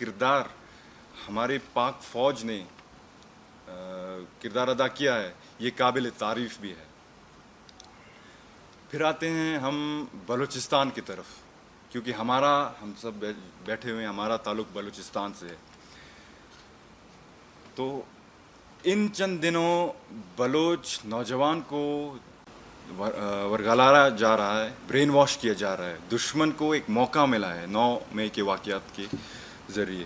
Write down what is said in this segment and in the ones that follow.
کردار ہمارے پاک فوج نے کردار ادا کیا ہے یہ قابل تعریف بھی ہے. پھر آتے ہیں ہم بلوچستان کی طرف، کیونکہ ہم سب بیٹھے ہوئے ہیں، ہمارا تعلق بلوچستان سے ہے. تو ان چند دنوں بلوچ نوجوان کو ورگلایا جا رہا ہے، برین واش کیا جا رہا ہے. دشمن کو ایک موقع ملا ہے 9 مئی کے واقعات کے ذریعے.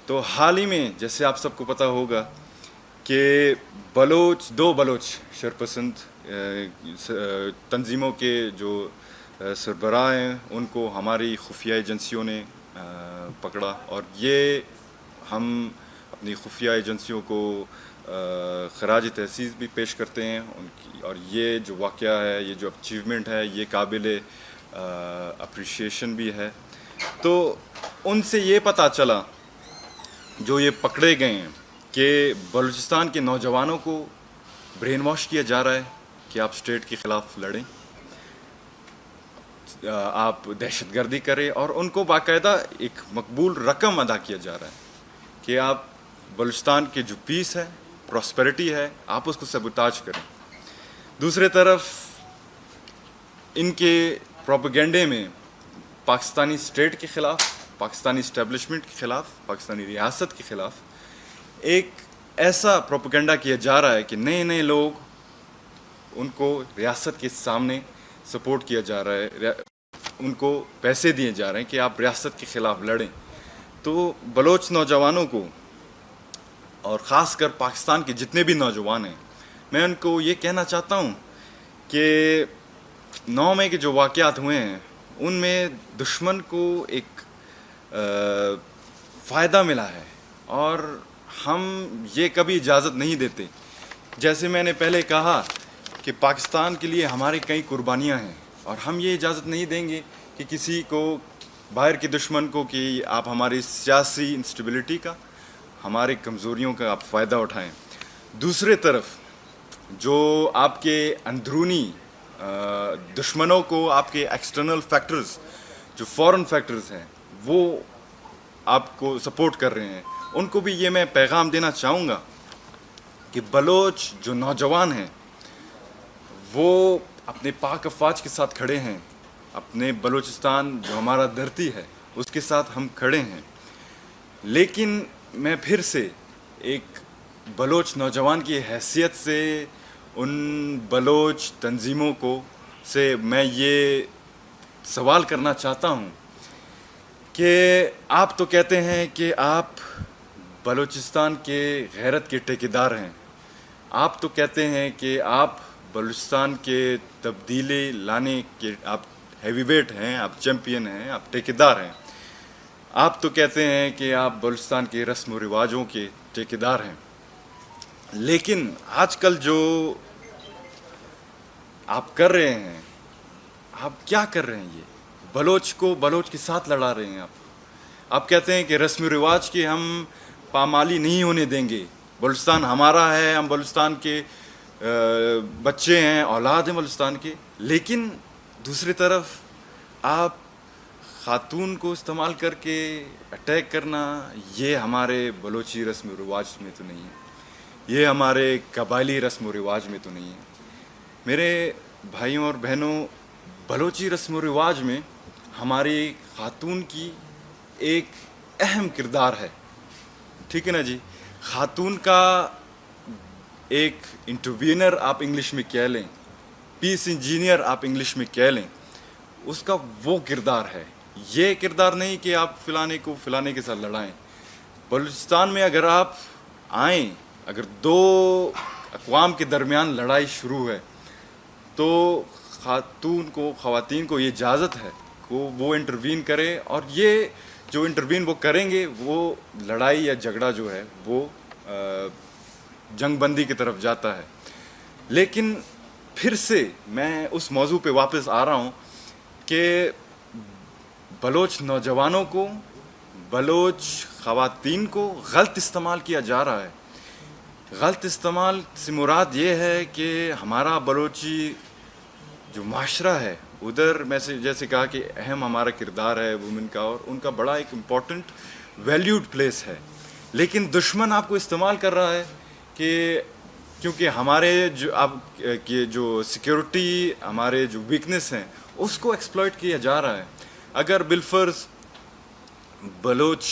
تو حال ہی میں جیسے آپ سب کو پتہ ہوگا کہ دو بلوچ شرپسند تنظیموں کے جو سربراہ ہیں ان کو ہماری خفیہ ایجنسیوں نے پکڑا، اور یہ ہم اپنی خفیہ ایجنسیوں کو خراج تحسین بھی پیش کرتے ہیں ان کی. اور یہ جو واقعہ ہے، یہ جو اچیومنٹ ہے، یہ قابل اپریشیشن بھی ہے. تو ان سے یہ پتہ چلا جو یہ پکڑے گئے ہیں کہ بلوچستان کے نوجوانوں کو برین واش کیا جا رہا ہے کہ آپ اسٹیٹ کے خلاف لڑیں، آپ دہشت گردی کریں، اور ان کو باقاعدہ ایک مقبول رقم ادا کیا جا رہا ہے کہ آپ بلوچستان کے جو پیس ہے، پراسپیرٹی ہے، آپ اس کو سیبوتاج کریں. دوسرے طرف ان کے پروپیگنڈے میں پاکستانی اسٹیٹ کے خلاف، پاکستانی اسٹیبلشمنٹ کے خلاف، پاکستانی ریاست کے خلاف ایک ایسا پروپیگنڈا کیا جا رہا ہے کہ نئے لوگ ان کو ریاست کے سامنے سپورٹ کیا جا رہا ہے، ان کو پیسے دیے جا رہے ہیں کہ آپ ریاست کے خلاف لڑیں. تو بلوچ نوجوانوں کو، اور خاص کر پاکستان کے جتنے بھی نوجوان ہیں، میں ان کو یہ کہنا چاہتا ہوں کہ 9 مئی کے جو واقعات ہوئے ہیں ان میں دشمن کو ایک فائدہ ملا ہے، اور ہم یہ کبھی اجازت نہیں دیتے. جیسے میں نے پہلے کہا کہ پاکستان کے لیے ہماری کئی قربانیاں ہیں، اور ہم یہ اجازت نہیں دیں گے کہ کسی کو، باہر کے دشمن کو، کہ آپ ہماری سیاسی انسٹیبلٹی کا، ہماری کمزوریوں کا آپ فائدہ اٹھائیں. دوسرے طرف جو آپ کے اندرونی دشمنوں کو، آپ کے ایکسٹرنل فیکٹرز، جو فورن فیکٹرز ہیں، وہ آپ کو سپورٹ کر رہے ہیں، ان کو بھی یہ میں پیغام دینا چاہوں گا کہ بلوچ جو نوجوان ہیں وہ اپنے پاک افواج کے ساتھ کھڑے ہیں، اپنے بلوچستان جو ہمارا دھرتی ہے اس کے ساتھ ہم کھڑے ہیں. لیکن میں پھر سے ایک بلوچ نوجوان کی حیثیت سے ان بلوچ تنظیموں سے میں یہ سوال کرنا چاہتا ہوں کہ آپ تو کہتے ہیں کہ آپ بلوچستان کے غیرت کے ٹھیکیدار ہیں، آپ تو کہتے ہیں کہ آپ بلوچستان کے تبدیلی لانے کے آپ ہیوی ویٹ ہیں، آپ چیمپئن ہیں، آپ ٹھیکیدار ہیں، آپ تو کہتے ہیں کہ آپ بلوچستان کے رسم و رواجوں کے ٹھیکیدار ہیں. لیکن آج کل جو آپ کر رہے ہیں، آپ کیا کر رہے ہیں؟ یہ بلوچ کو بلوچ کے ساتھ لڑا رہے ہیں. آپ کہتے ہیں کہ رسم و رواج کی ہم پامالی نہیں ہونے دیں گے، بلوچستان ہمارا ہے، ہم بلوچستان کے بچے ہیں، اولاد ہیں بلوچستان کے. لیکن دوسری طرف آپ خاتون کو استعمال کر کے اٹیک کرنا، یہ ہمارے بلوچی رسم و رواج میں تو نہیں ہے، یہ ہمارے قبائلی رسم و رواج میں تو نہیں ہے. میرے بھائیوں اور بہنوں، بلوچی رسم و رواج میں ہماری خاتون کی ایک اہم کردار ہے، ٹھیک ہے نا جی. خاتون کا ایک انٹروینر آپ انگلش میں کہہ لیں، پیس انجینئر آپ انگلش میں کہہ لیں، اس کا وہ کردار ہے. یہ کردار نہیں کہ آپ فلانے کے ساتھ لڑائیں. بلوچستان میں اگر آپ آئیں، اگر دو اقوام کے درمیان لڑائی شروع ہے تو خواتین کو یہ اجازت ہے کہ وہ انٹروین کرے، اور یہ جو انٹروین وہ کریں گے وہ لڑائی یا جھگڑا جو ہے وہ جنگ بندی کی طرف جاتا ہے. لیکن پھر سے میں اس موضوع پہ واپس آ رہا ہوں کہ بلوچ نوجوانوں کو، بلوچ خواتین کو غلط استعمال کیا جا رہا ہے. غلط استعمال سے مراد یہ ہے کہ ہمارا بلوچی جو معاشرہ ہے ادھر میں سے جیسے کہا کہ اہم ہمارا کردار ہے وومن کا، اور ان کا بڑا ایک امپورٹنٹ ویلیوڈ پلیس ہے. لیکن دشمن آپ کو استعمال کر رہا ہے کہ کیونکہ ہمارے جو آپ کے جو سیکیورٹی ہمارے جو ویکنس ہیں اس کو ایکسپلائٹ کیا جا رہا ہے. اگر بالفرض بلوچ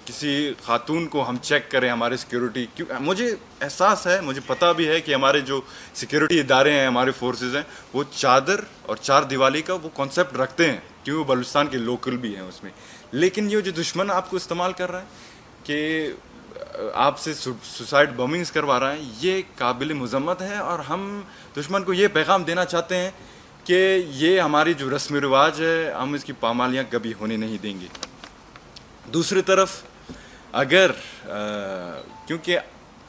کسی خاتون کو ہم چیک کریں ہمارے سیکیورٹی، مجھے احساس ہے، مجھے پتہ بھی ہے کہ ہمارے جو سیکیورٹی ادارے ہیں، ہمارے فورسز ہیں، وہ چادر اور چار دیوالی کا وہ کانسیپٹ رکھتے ہیں کیونکہ وہ بلوچستان کے لوکل بھی ہیں اس میں. لیکن یہ جو دشمن آپ کو استعمال کر رہا ہے کہ آپ سے سوسائڈ بمنگز کروا رہا ہے، یہ قابل مذمت ہے. اور ہم دشمن کو یہ پیغام دینا چاہتے ہیں کہ یہ ہماری جو رسم و رواج ہے ہم اس کی پامالیاں کبھی ہونے نہیں دیں گے. دوسری طرف اگر کیونکہ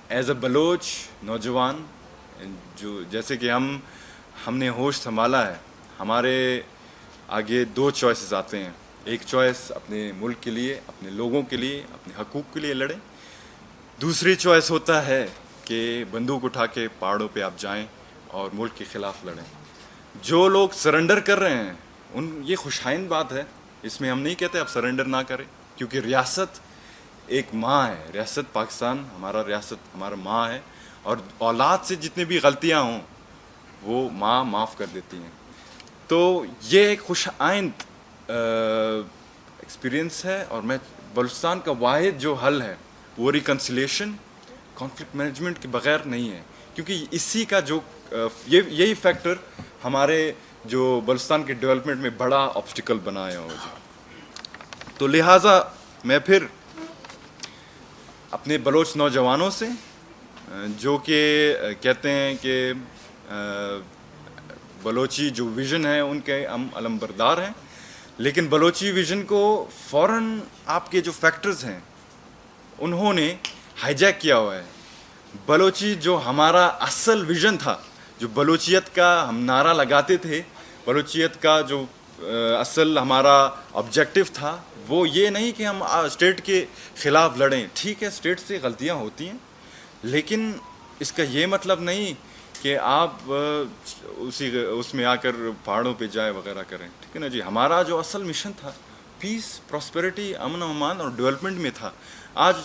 ایز اے بلوچ نوجوان جو جیسے کہ ہم نے ہوش سنبھالا ہے، ہمارے آگے دو چوائسز آتے ہیں. ایک چوائس اپنے ملک کے لیے، اپنے لوگوں کے لیے، اپنے حقوق کے لیے لڑیں. دوسری چوائس ہوتا ہے کہ بندوق اٹھا کے پہاڑوں پہ آپ جائیں اور ملک کے خلاف لڑیں. جو لوگ سرنڈر کر رہے ہیں یہ خوشائند بات ہے، اس میں ہم نہیں کہتے آپ سرنڈر نہ کریں، کیونکہ ریاست ایک ماں ہے. ریاست پاکستان ہمارا ماں ہے، اور اولاد سے جتنی بھی غلطیاں ہوں وہ ماں معاف کر دیتی ہیں. تو یہ ایک خوش آئند ایکسپیرئنس ہے. اور میں بلوچستان کا واحد جو حل ہے وہ ریکنسیلیشن، کانفلکٹ مینجمنٹ کے بغیر نہیں ہے، کیونکہ اسی کا جو یہی فیکٹر ہمارے جو بلوچستان کے ڈیولپمنٹ میں بڑا آبسٹیکل بنایا ہو. تو لہٰذا میں پھر اپنے بلوچ نوجوانوں سے جو کہ کہتے ہیں کہ بلوچی جو ویژن ہے ان کے ہم علم بردار ہیں، لیکن بلوچی ویژن کو فوراً آپ کے جو فیکٹرز ہیں انہوں نے ہائی جیک کیا ہوا ہے. بلوچی جو ہمارا اصل ویژن تھا، جو بلوچیت کا ہم نعرہ لگاتے تھے، بلوچیت کا جو اصل ہمارا آبجیکٹو تھا، وہ یہ نہیں کہ ہم اسٹیٹ کے خلاف لڑیں. ٹھیک ہے، اسٹیٹ سے غلطیاں ہوتی ہیں، لیکن اس کا یہ مطلب نہیں کہ آپ اس میں آ کر پہاڑوں پہ جائے وغیرہ کریں. ٹھیک ہے نا جی. ہمارا جو اصل مشن تھا پیس، پراسپیرٹی، امن و امان اور ڈیولپمنٹ میں تھا. آج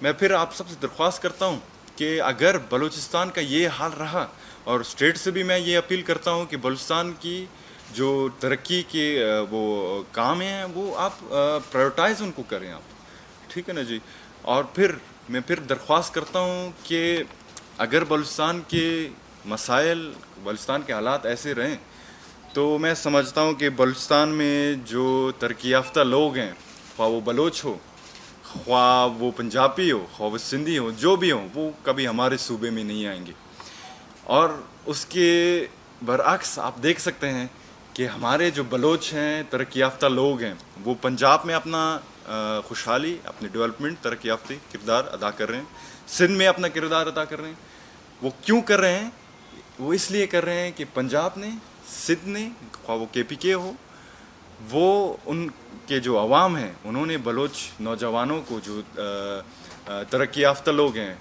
میں پھر آپ سب سے درخواست کرتا ہوں کہ اگر بلوچستان کا یہ حال رہا، اور اسٹیٹ سے بھی میں یہ اپیل کرتا ہوں کہ بلوچستان کی جو ترقی کے وہ کام ہیں وہ آپ پرائیورٹائز ان کو کریں آپ. ٹھیک ہے نا جی. اور پھر میں درخواست کرتا ہوں کہ اگر بلوچستان کے مسائل، بلوچستان کے حالات ایسے رہیں تو میں سمجھتا ہوں کہ بلوچستان میں جو ترقی یافتہ لوگ ہیں، خواہ وہ بلوچ ہو، خواہ وہ پنجابی ہو، خواہ وہ سندھی ہو، جو بھی ہوں، وہ کبھی ہمارے صوبے میں نہیں آئیں گے. اور اس کے برعکس آپ دیکھ سکتے ہیں کہ ہمارے جو بلوچ ہیں، ترقی یافتہ لوگ ہیں، وہ پنجاب میں اپنا خوشحالی، اپنے ڈیولپمنٹ، ترقی یافتہ کردار ادا کر رہے ہیں. سندھ میں اپنا کردار ادا کر رہے ہیں. وہ کیوں کر رہے ہیں؟ وہ اس لیے کر رہے ہیں کہ پنجاب نے، سندھ نے، خواہ وہ کے پی کے ہو، وہ ان کے جو عوام ہیں انہوں نے بلوچ نوجوانوں کو، جو ترقی یافتہ لوگ ہیں،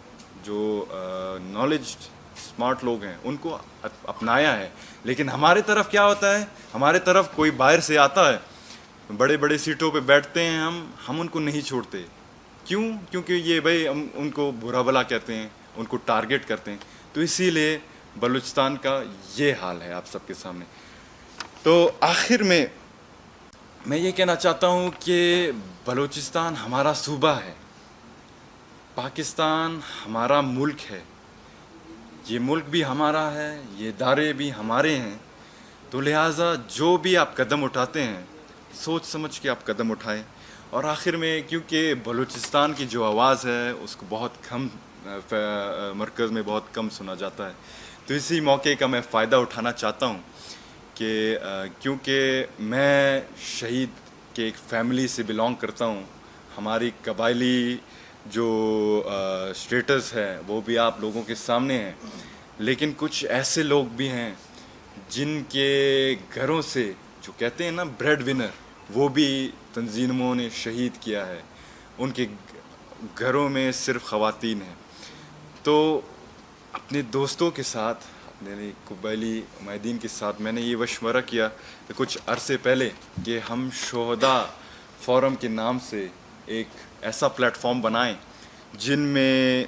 جو نالج اسمارٹ لوگ ہیں، ان کو اپنایا ہے. لیکن ہمارے طرف کیا ہوتا ہے؟ ہمارے طرف کوئی باہر سے آتا ہے، بڑے بڑے سیٹوں پہ بیٹھتے ہیں، ہم ان کو نہیں چھوڑتے. کیوں؟ کیونکہ یہ بھائی ہم ان کو برا بلا کہتے ہیں، ان کو ٹارگٹ کرتے ہیں. تو اسی لیے بلوچستان کا یہ حال ہے آپ سب کے سامنے. تو آخر میں یہ کہنا چاہتا ہوں کہ بلوچستان ہمارا صوبہ ہے، پاکستان ہمارا ملک ہے، یہ ملک بھی ہمارا ہے، یہ ادارے بھی ہمارے ہیں. تو لہٰذا جو بھی آپ قدم اٹھاتے ہیں سوچ سمجھ کے آپ قدم اٹھائیں. اور آخر میں کیونکہ بلوچستان کی جو آواز ہے اس کو بہت کم مرکز میں بہت کم سنا جاتا ہے، تو اسی موقع کا میں فائدہ اٹھانا چاہتا ہوں کہ کیونکہ میں شہید کے ایک فیملی سے بلانگ کرتا ہوں. ہماری قبائلی جو اسٹیٹس ہے وہ بھی آپ لوگوں کے سامنے ہے، لیکن کچھ ایسے لوگ بھی ہیں جن کے گھروں سے، جو کہتے ہیں نا بریڈ ونر، وہ بھی تنظیموں نے شہید کیا ہے. ان کے گھروں میں صرف خواتین ہیں. تو اپنے دوستوں کے ساتھ، اپنے قبائلی عمائدین کے ساتھ میں نے یہ مشورہ کیا کہ کچھ عرصے پہلے کہ ہم شہداء فورم کے نام سے ایک ایسا پلیٹ فارم بنائیں جن میں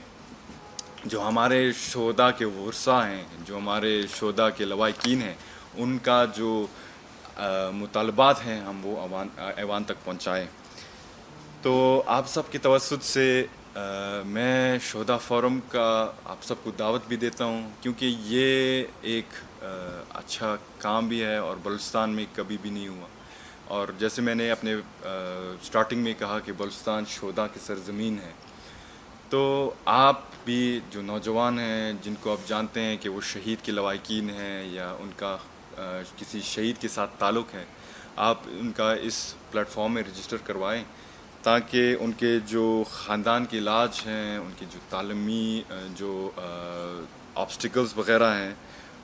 جو ہمارے شہداء کے ورثاء ہیں، جو ہمارے شہداء کے لواحقین ہیں، ان کا جو مطالبات ہیں ہم وہ ایوان تک پہنچائیں۔ تو آپ سب کے توسط سے میں شہداء فورم کا آپ سب کو دعوت بھی دیتا ہوں، کیونکہ یہ ایک اچھا کام بھی ہے اور بلوچستان میں کبھی بھی نہیں ہوا۔ اور جیسے میں نے اپنے سٹارٹنگ میں کہا کہ بلوچستان شہداء کی سرزمین ہے، تو آپ بھی جو نوجوان ہیں جن کو آپ جانتے ہیں کہ وہ شہید کے لواحقین ہیں یا ان کا کسی شہید کے ساتھ تعلق ہے، آپ ان کا اس پلیٹ فارم میں رجسٹر کروائیں تاکہ ان کے جو خاندان کے علاج ہیں، ان کے جو تعلیمی جو آبسٹیکلز وغیرہ ہیں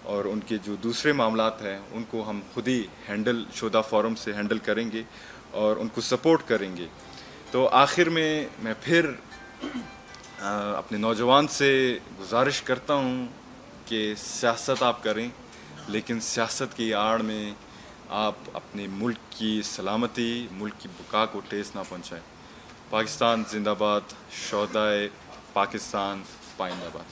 اور ان کے جو دوسرے معاملات ہیں، ان کو ہم خود ہی ہینڈل شہداء فورم سے ہینڈل کریں گے اور ان کو سپورٹ کریں گے۔ تو آخر میں پھر اپنے نوجوان سے گزارش کرتا ہوں کہ سیاست آپ کریں، لیکن سیاست کی آڑ میں آپ اپنے ملک کی سلامتی، ملک کی بقا کو ٹھیس نہ پہنچائیں۔ پاکستان زندہ باد، شہدائے پاکستان پائندہ باد۔